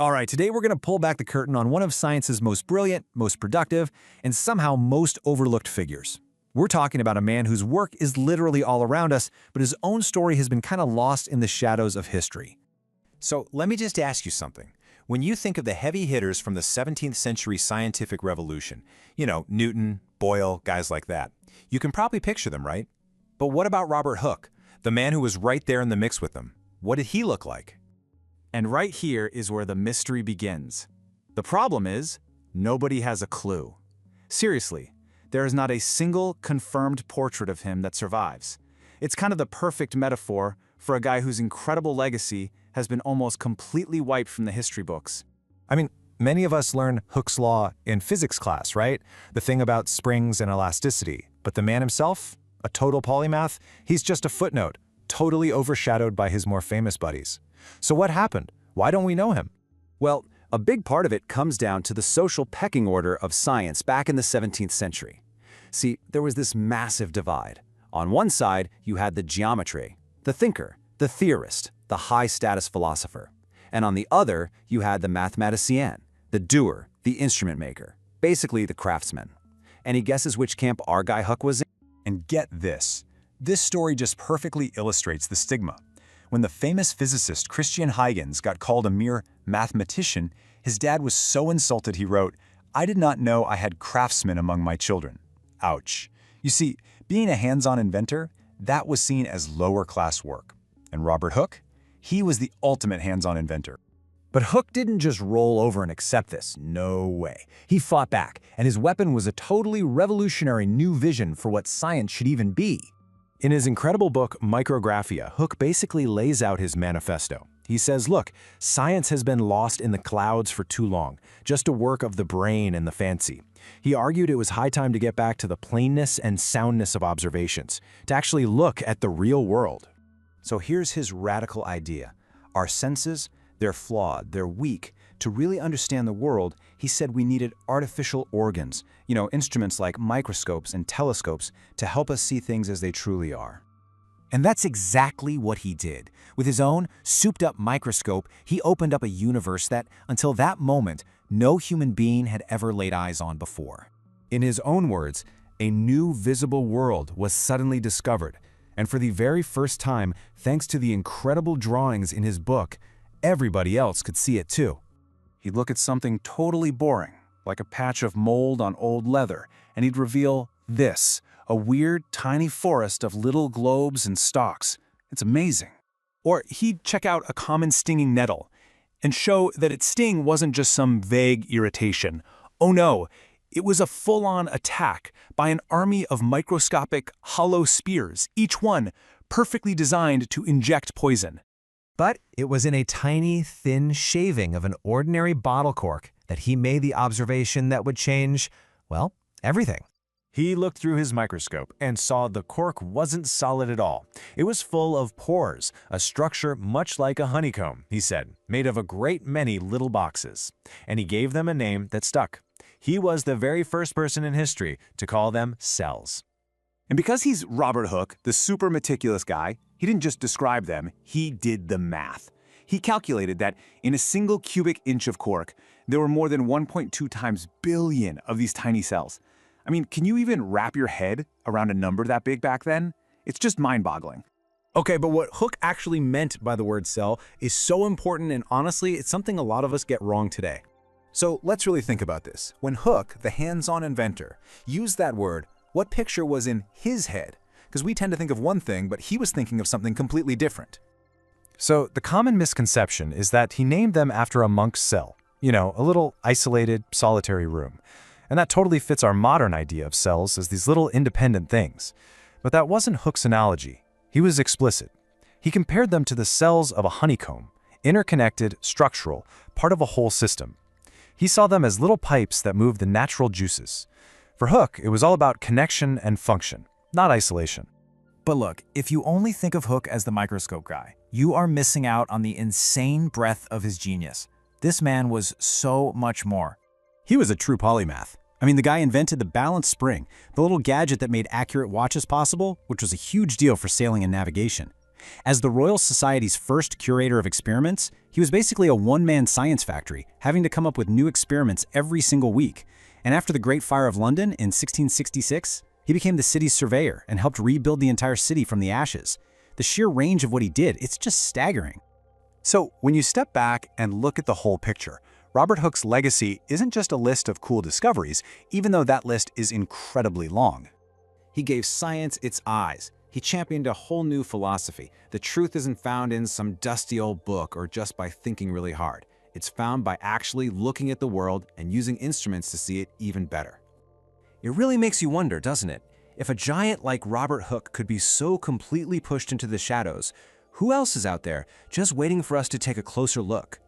All right, today we're going to pull back the curtain on one of science's most brilliant, most productive, and somehow most overlooked figures. We're talking about a man whose work is literally all around us, but his own story has been kind of lost in the shadows of history. So let me just ask you something. When you think of the heavy hitters from the 17th century scientific revolution, Newton, Boyle, guys like that, you can probably picture them, right? But what about Robert Hooke, the man who was right there in the mix with them? What did he look like? And right here is where the mystery begins. The problem is, nobody has a clue. Seriously, there is not a single confirmed portrait of him that survives. It's kind of the perfect metaphor for a guy whose incredible legacy has been almost completely wiped from the history books. I mean, many of us learn Hooke's law in physics class, right? The thing about springs and elasticity. But the man himself, a total polymath, he's just a footnote, totally overshadowed by his more famous buddies. So what happened? Why don't we know him? Well, a big part of it comes down to the social pecking order of science back in the 17th century. See, there was this massive divide. On one side, you had the geometry, the thinker, the theorist, the high-status philosopher. And on the other, you had the mathematician, the doer, the instrument maker, basically the craftsman. Any guesses which camp our guy Hooke was in? And get this. This story just perfectly illustrates the stigma. When the famous physicist Christian Huygens got called a mere mathematician, his dad was so insulted he wrote, "I did not know I had craftsmen among my children." Ouch. You see, being a hands-on inventor, that was seen as lower-class work. And Robert Hooke? He was the ultimate hands-on inventor. But Hooke didn't just roll over and accept this. No way. He fought back, and his weapon was a totally revolutionary new vision for what science should even be. In his incredible book, Micrographia, Hooke basically lays out his manifesto. He says, look, science has been lost in the clouds for too long, just a work of the brain and the fancy. He argued it was high time to get back to the plainness and soundness of observations, to actually look at the real world. So here's his radical idea. Our senses, they're flawed, they're weak. To really understand the world, he said we needed artificial organs, instruments like microscopes and telescopes to help us see things as they truly are. And that's exactly what he did. With his own souped-up microscope, he opened up a universe that, until that moment, no human being had ever laid eyes on before. In his own words, a new visible world was suddenly discovered, and for the very first time, thanks to the incredible drawings in his book, everybody else could see it too. He'd look at something totally boring, like a patch of mold on old leather, and he'd reveal this, a weird, tiny forest of little globes and stalks. It's amazing. Or he'd check out a common stinging nettle and show that its sting wasn't just some vague irritation. Oh no, it was a full-on attack by an army of microscopic, hollow spears, each one perfectly designed to inject poison. But it was in a tiny, thin shaving of an ordinary bottle cork that he made the observation that would change, well, everything. He looked through his microscope and saw the cork wasn't solid at all. It was full of pores, a structure much like a honeycomb, he said, made of a great many little boxes. And he gave them a name that stuck. He was the very first person in history to call them cells. And because he's Robert Hooke, the super meticulous guy, he didn't just describe them, he did the math. He calculated that in a single cubic inch of cork, there were more than 1.2 times billion of these tiny cells. I mean, can you even wrap your head around a number that big back then? It's just mind-boggling. Okay, but what Hooke actually meant by the word cell is so important, and honestly, it's something a lot of us get wrong today. So let's really think about this. When Hooke, the hands-on inventor, used that word, what picture was in his head? Because we tend to think of one thing, but he was thinking of something completely different. So the common misconception is that he named them after a monk's cell, a little isolated, solitary room. And that totally fits our modern idea of cells as these little independent things. But that wasn't Hooke's analogy. He was explicit. He compared them to the cells of a honeycomb, interconnected, structural, part of a whole system. He saw them as little pipes that moved the natural juices. For Hooke, it was all about connection and function, not isolation. But look, if you only think of Hooke as the microscope guy, you are missing out on the insane breadth of his genius. This man was so much more. He was a true polymath. I mean, the guy invented the balance spring, the little gadget that made accurate watches possible, which was a huge deal for sailing and navigation. As the Royal Society's first curator of experiments, he was basically a one-man science factory, having to come up with new experiments every single week. And after the Great Fire of London in 1666, he became the city's surveyor and helped rebuild the entire city from the ashes. The sheer range of what he did, it's just staggering. So, when you step back and look at the whole picture, Robert Hooke's legacy isn't just a list of cool discoveries, even though that list is incredibly long. He gave science its eyes. He championed a whole new philosophy. The truth isn't found in some dusty old book or just by thinking really hard. It's found by actually looking at the world and using instruments to see it even better. It really makes you wonder, doesn't it? If a giant like Robert Hooke could be so completely pushed into the shadows, who else is out there just waiting for us to take a closer look?